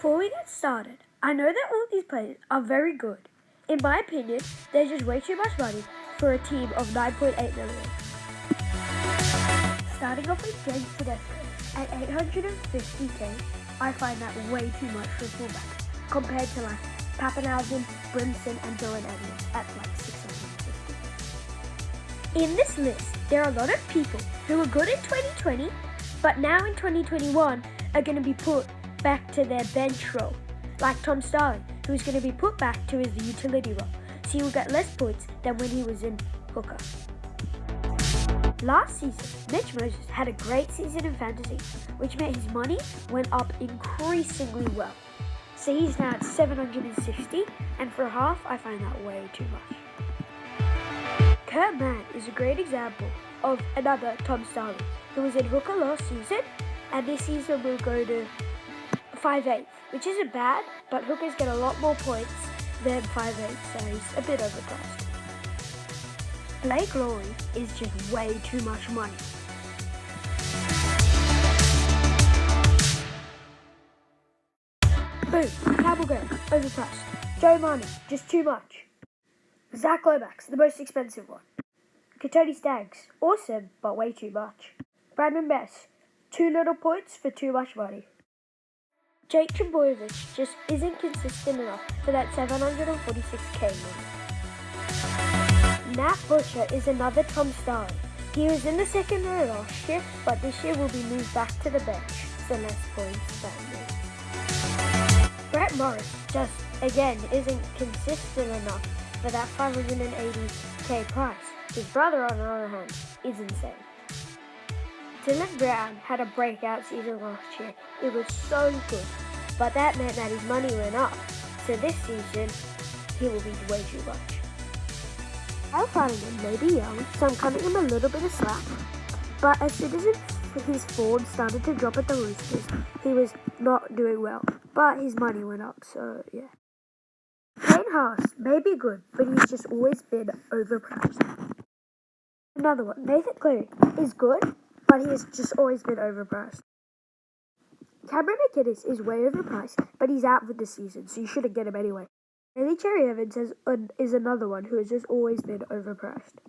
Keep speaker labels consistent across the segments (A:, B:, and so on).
A: Before we get started, I know that all these players are very good. In my opinion, they're just way too much money for a team of 9.8 million. Starting off with James Tedesco at 850k, I find that way too much for a fullback compared to like Pappenhausen, Brimson and Dylan Edwards at like 650. In this list, there are a lot of people who were good in 2020, but now in 2021 are going to be put back to their bench role, like Tom Starling, who is going to be put back to his utility role, so he will get less points than when he was in hooker. Last season, Mitch Moses had a great season in fantasy, which meant his money went up increasingly well. So he's now at 760, and for a half, I find that way too much. Kurt Mann is a great example of another Tom Starling, who was in hooker last season, and this season will go to 5/8, which isn't bad, but hookers get a lot more points than 5/8, so he's a bit overpriced. Blake Lawrie is just way too much money. Boom, Campbell Graham, overpriced. Joe Marnie, just too much. Zach Lomax, the most expensive one. Katoni Staggs, awesome, but way too much. Brandon Bess, too little points for too much money. Jake Trbojevic just isn't consistent enough for that 746k money. Nat Butcher is another Tom Starling. He was in the second row last year, but this year will be moved back to the bench, so less points that means. Brett Morris just, again, isn't consistent enough for that 580k price. His brother, on the other hand, is insane. Dylan Brown had a breakout season last year. It was so good, but that meant that his money went up. So this season, he will be way too much. Kyle Flanagan may be young, so I'm cutting him a little bit of slack. But as soon as his form started to drop at the Roosters, he was not doing well. But his money went up, so yeah. Payne Haas may be good, but he's just always been overpriced. Another one, Nathan Cleary is good, but he has just always been overpriced. Cameron McInnes is way overpriced, but he's out for the season, so you shouldn't get him anyway. Bailey Cherry Evans is another one who has just always been overpriced.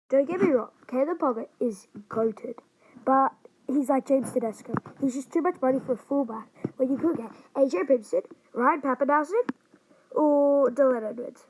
A: Don't get me wrong, Caleb Poggett is goated, but he's like James Tedesco. He's just too much money for a fullback when you could get AJ Brimson, Ryan Pappenhausen, or Dylan Edwards.